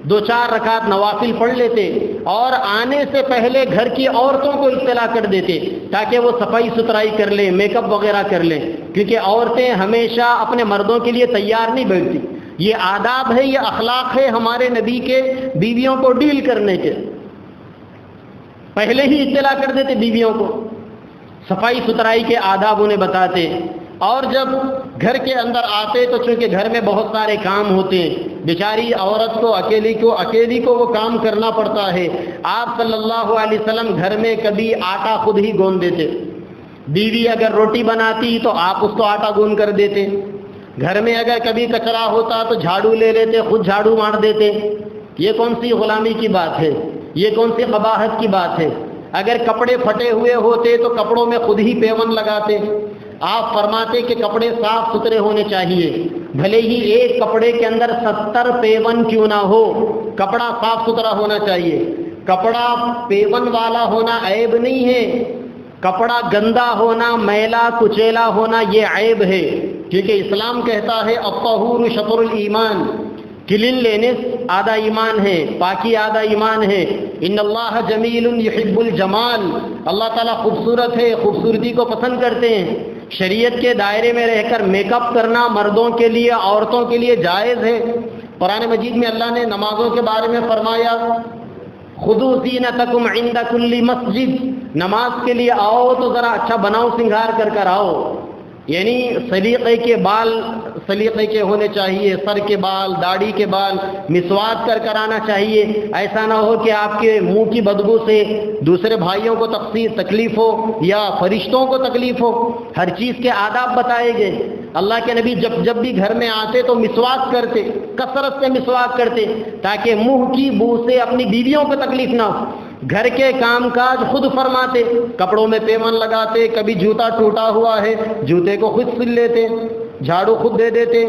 2-4 رکعت نوافل پڑھ لیتے، اور آنے سے پہلے گھر کی عورتوں کو اطلاع کر دیتے تاکہ وہ صفائی ستھرائی کر لیں، میک اپ وغیرہ کر لیں، کیونکہ عورتیں ہمیشہ اپنے مردوں کے لیے تیار نہیں بیٹھتی۔ یہ آداب ہے، یہ اخلاق ہے ہمارے نبی کے بیویوں کو ڈیل کرنے کے، پہلے ہی اطلاع کر دیتے بیویوں کو، صفائی ستھرائی کے آداب انہیں بتاتے۔ اور جب گھر کے اندر آتے تو چونکہ گھر میں بہت سارے کام ہوتے ہیں، بیچاری عورت کو اکیلی کو وہ کام کرنا پڑتا ہے۔ آپ صلی اللہ علیہ وسلم گھر میں کبھی آٹا خود ہی گوندھ دیتے، بیوی اگر روٹی بناتی تو آپ اس کو آٹا گوندھ کر دیتے، گھر میں اگر کبھی کچرا ہوتا تو جھاڑو لے لیتے، خود جھاڑو مار دیتے۔ یہ کون سی غلامی کی بات ہے، یہ کون سی قباحت کی بات ہے؟ اگر کپڑے پھٹے ہوئے ہوتے تو کپڑوں میں خود ہی پیون لگاتے۔ آپ فرماتے کہ کپڑے صاف ستھرے ہونے چاہیے، بھلے ہی ایک کپڑے کے اندر 70 پیون کیوں نہ ہو، کپڑا صاف ستھرا ہونا چاہیے۔ کپڑا پیون والا ہونا عیب نہیں ہے، کپڑا گندا ہونا، میلا کچیلا ہونا یہ عیب ہے، کیونکہ اسلام کہتا ہے الطہور شطر الایمان، کلین لینے آدھا ایمان ہے، پاکی آدھا ایمان ہے۔ ان اللہ جمیل یحب الجمال، اللہ تعالیٰ خوبصورت ہے، خوبصورتی کو پسند کرتے ہیں۔ شریعت کے دائرے میں رہ کر میک اپ کرنا مردوں کے لیے عورتوں کے لیے جائز ہے۔ قرآن مجید میں اللہ نے نمازوں کے بارے میں فرمایا خذوا زینتکم عند کل مسجد، نماز کے لیے آؤ تو ذرا اچھا بناؤ سنگھار کر کر آؤ، یعنی سلیقے کے بال سلیقے کے ہونے چاہیے، سر کے بال، داڑھی کے بال مسواک کر کر آنا چاہیے، ایسا نہ ہو کہ آپ کے منہ کی بدبو سے دوسرے بھائیوں کو تکلیف ہو یا فرشتوں کو تکلیف ہو۔ ہر چیز کے آداب بتائے گئے۔ اللہ کے نبی جب بھی گھر میں آتے تو مسواک کرتے، کثرت سے مسواک کرتے تاکہ منہ کی بو سے اپنی بیویوں کو تکلیف نہ ہو۔ گھر کے کام کاج خود فرماتے، کپڑوں میں پیون لگاتے، کبھی جوتا ٹوٹا ہوا ہے جوتے کو خود سل لیتے، جھاڑو خود دے دیتے،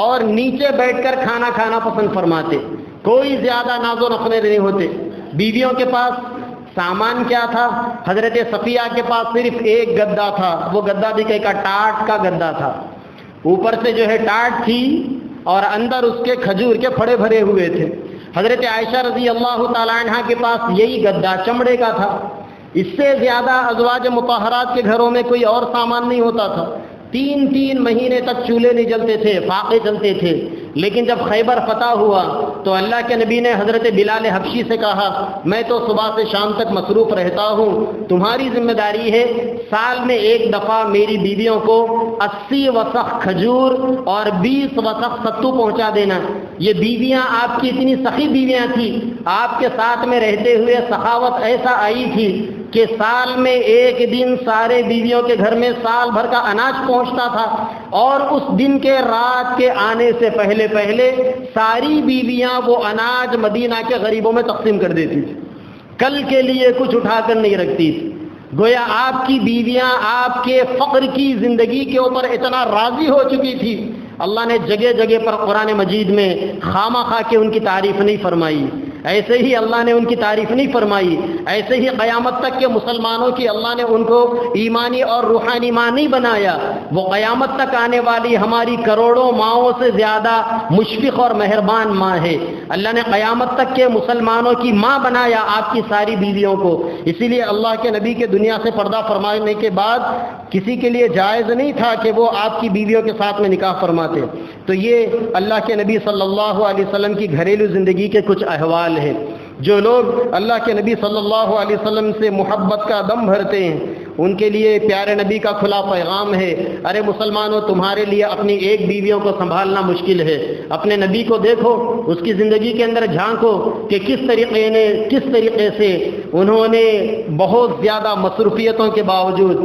اور نیچے بیٹھ کر کھانا کھانا پسند فرماتے، کوئی زیادہ ناز و نخرے نہیں ہوتے۔ بیویوں کے پاس سامان کیا تھا؟ حضرت صفیہ کے پاس صرف ایک گدا تھا، وہ گدا بھی کہیں کا ٹاٹ کا گدا تھا، اوپر سے جو ہے ٹاٹ تھی اور اندر اس کے کھجور کے پھڑے بھرے ہوئے تھے۔ حضرت عائشہ رضی اللہ تعالی عنہ کے پاس یہی گدا چمڑے کا تھا، اس سے زیادہ ازواج مطہرات کے گھروں میں کوئی اور سامان نہیں ہوتا تھا۔ 3 مہینے تک چولہے نہیں جلتے تھے، فاقے چلتے تھے۔ لیکن جب خیبر فتح ہوا تو اللہ کے نبی نے حضرت بلال حبشی سے کہا، میں تو صبح سے شام تک مصروف رہتا ہوں، تمہاری ذمہ داری ہے سال میں ایک دفعہ میری بیویوں کو 80 وسخ کھجور اور 20 وسخ ستو پہنچا دینا۔ یہ بیویاں آپ کی اتنی سخی بیویاں تھیں، آپ کے ساتھ میں رہتے ہوئے سخاوت ایسا آئی تھی کہ سال میں ایک دن سارے بیویوں کے گھر میں سال بھر کا اناج پہنچتا تھا، اور اس دن کے رات کے آنے سے پہلے ساری بیویاں وہ اناج مدینہ کے غریبوں میں تقسیم کر دیتی تھی، کل کے لیے کچھ اٹھا کر نہیں رکھتی تھی۔ گویا آپ کی بیویاں آپ کے فقر کی زندگی کے اوپر اتنا راضی ہو چکی تھی، اللہ نے جگہ جگہ پر قرآن مجید میں خامخواہ کے ان کی تعریف نہیں فرمائی، ایسے ہی اللہ نے ان کی تعریف نہیں فرمائی، ایسے ہی قیامت تک کے مسلمانوں کی اللہ نے ان کو ایمانی اور روحانی ماں نہیں بنایا، وہ قیامت تک آنے والی ہماری کروڑوں ماؤں سے زیادہ مشفق اور مہربان ماں ہے۔ اللہ نے قیامت تک کے مسلمانوں کی ماں بنایا آپ کی ساری بیویوں کو، اسی لیے اللہ کے نبی کے دنیا سے پردہ فرمانے کے بعد کسی کے لیے جائز نہیں تھا کہ وہ آپ کی بیویوں کے ساتھ میں نکاح فرماتے۔ تو یہ اللہ کے نبی صلی اللہ علیہ وسلم کی گھریلو زندگی کے کچھ احوال ہیں۔ جو لوگ اللہ کے نبی صلی اللہ علیہ وسلم سے محبت کا دم بھرتے ہیں ان کے لیے پیارے نبی کا کھلا پیغام ہے، ارے مسلمانوں، تمہارے لیے اپنی ایک بیویوں کو سنبھالنا مشکل ہے، اپنے نبی کو دیکھو، اس کی زندگی کے اندر جھانکو کہ کس طریقے سے انہوں نے بہت زیادہ مصروفیتوں کے باوجود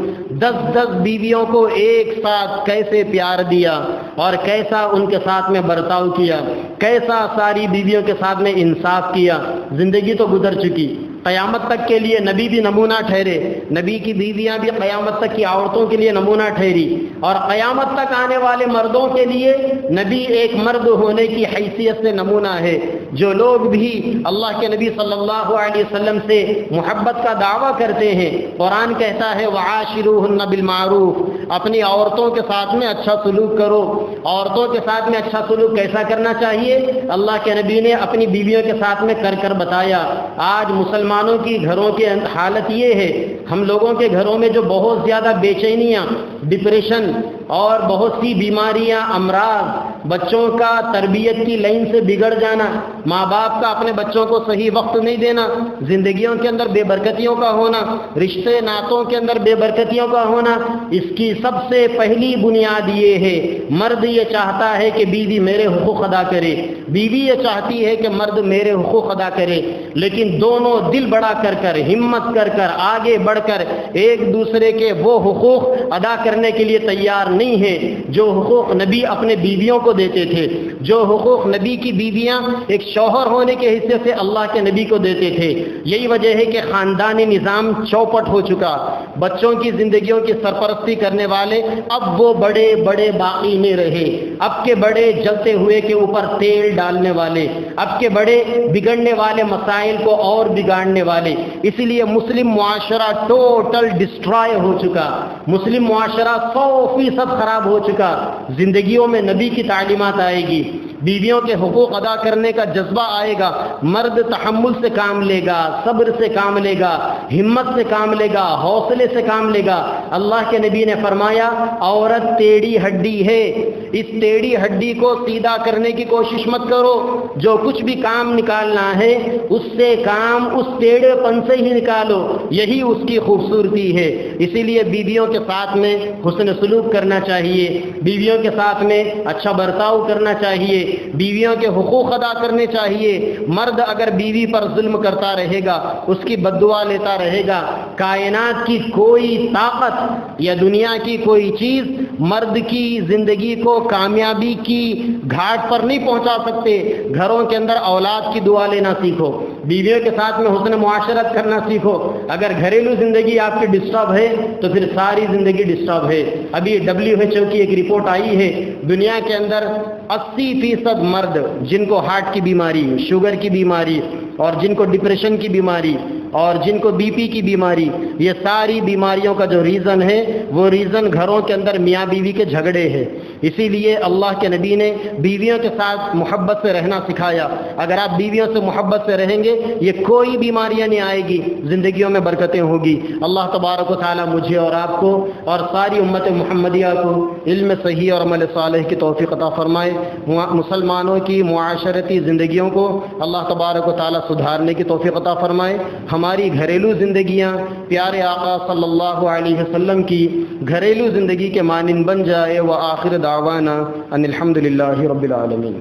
10 بیویوں کو ایک ساتھ کیسے پیار دیا اور کیسا ان کے ساتھ میں برتاؤ کیا، کیسا ساری بیویوں کے ساتھ میں انصاف کیا۔ زندگی تو گزر چکی، قیامت تک کے لیے نبی بھی نمونہ ٹھہرے، نبی کی بیویاں بھی قیامت تک کی عورتوں کے لیے نمونہ ٹھہری، اور قیامت تک آنے والے مردوں کے لیے نبی ایک مرد ہونے کی حیثیت سے نمونہ ہے۔ جو لوگ بھی اللہ کے نبی صلی اللہ علیہ وسلم سے محبت کا دعویٰ کرتے ہیں، قرآن کہتا ہے وَعَاشِرُوهُنَّ بِالْمَعْرُوفِ، اپنی عورتوں کے ساتھ میں اچھا سلوک کرو۔ عورتوں کے ساتھ میں اچھا سلوک کیسا کرنا چاہیے؟ اللہ کے نبی نے اپنی بیویوں کے ساتھ میں کر بتایا۔ آج مسلمانوں کی گھروں کی حالت یہ ہے، ہم لوگوں کے گھروں میں جو بہت زیادہ بے چینیاں، ڈپریشن اور بہت سی بیماریاں، امراض، بچوں کا تربیت کی لائن سے بگڑ جانا، ماں باپ کا اپنے بچوں کو صحیح وقت نہیں دینا، زندگیوں کے اندر بے برکتیوں کا ہونا، رشتے ناتوں کے اندر بے برکتیوں کا ہونا، اس کی سب سے پہلی بنیاد یہ ہے، مرد یہ چاہتا ہے کہ بیوی میرے حقوق ادا کرے، بیوی یہ چاہتی ہے کہ مرد میرے حقوق ادا کرے، لیکن دونوں دل بڑا کر کر، ہمت کر کر، آگے بڑھ کر ایک دوسرے کے وہ حقوق ادا کرنے کے لیے تیار نہیں ہے جو حقوق نبی اپنے بیویوں کو دیتے تھے، جو حقوق نبی کی بیویاں ایک شوہر ہونے کے حصے سے اللہ کے نبی کو دیتے تھے۔ یہی وجہ ہے کہ خاندانی نظام چوپٹ ہو چکا، بچوں کی زندگیوں کی سرپرستی کرنے والے اب وہ بڑے بڑے باقی نہیں رہے، اب کے بڑے جلتے ہوئے کے اوپر تیل ڈالنے والے، اب کے بڑے بگڑنے والے مسائل کو اور بگاڑنے والے، اسی لیے مسلم معاشرہ ٹوٹل ڈسٹرائے ہو چکا، مسلم معاشرہ 100% خراب ہو چکا۔ زندگیوں میں نبی کی تعلیمات آئے گی، بیویوں کے حقوق ادا کرنے کا جذبہ آئے گا، مرد تحمل سے کام لے گا، صبر سے کام لے گا، ہمت سے کام لے گا، حوصلے سے کام لے گا، اللہ کے نبی نے فرمایا عورت ٹیڑھی ہڈی ہے، اس ٹیڑھی ہڈی کو سیدھا کرنے کی کوشش مت کرو، جو کچھ بھی کام نکالنا ہے اس سے کام اس ٹیڑھے پن سے ہی نکالو، یہی اس کی خوبصورتی ہے۔ اسی لیے بیویوں کے ساتھ میں حسن سلوک کرنا چاہیے، بیویوں کے ساتھ میں اچھا برتاؤ کرنا چاہیے، بیویوں کے حقوق ادا کرنے چاہیے۔ مرد اگر بیوی پر ظلم کرتا رہے گا، اس کی بد دعا لیتا رہے گا، کائنات کی کوئی طاقت یا دنیا کی کوئی چیز مرد کی زندگی کو کامیابی کی گھاٹ پر نہیں پہنچا سکتے۔ گھروں کے اندر اولاد کی دعا لینا سیکھو، بیویوں کے ساتھ میں حسن معاشرت کرنا سیکھو۔ اگر گھریلو زندگی آپ کی ڈسٹرب ہے تو پھر ساری زندگی ڈسٹرب ہے۔ ابھی WHO کی ایک رپورٹ آئی ہے، دنیا کے اندر 80% مرد جن کو ہارٹ کی بیماری، شوگر کی بیماری اور جن کو ڈپریشن کی بیماری اور جن کو BP کی بیماری، یہ ساری بیماریوں کا جو ریزن ہے وہ ریزن گھروں کے اندر میاں بیوی کے جھگڑے ہیں۔ اسی لیے اللہ کے نبی نے بیویوں کے ساتھ محبت سے رہنا سکھایا۔ اگر آپ بیویوں سے محبت سے رہیں گے یہ کوئی بیماریاں نہیں آئے گی، زندگیوں میں برکتیں ہوگی۔ اللہ تبارک و تعالی مجھے اور آپ کو اور ساری امت محمدیہ کو علم صحیح اور عمل صالح کی توفیق عطا فرمائے۔ مسلمانوں کی معاشرتی زندگیوں کو اللہ تبارک و تعالی سدھارنے کی توفیق عطا فرمائے۔ ہماری گھریلو زندگیاں پیارے آقا صلی اللہ علیہ وسلم کی گھریلو زندگی کے مانند بن جائے۔ وآخر دعوانا ان الحمدللہ رب العالمین۔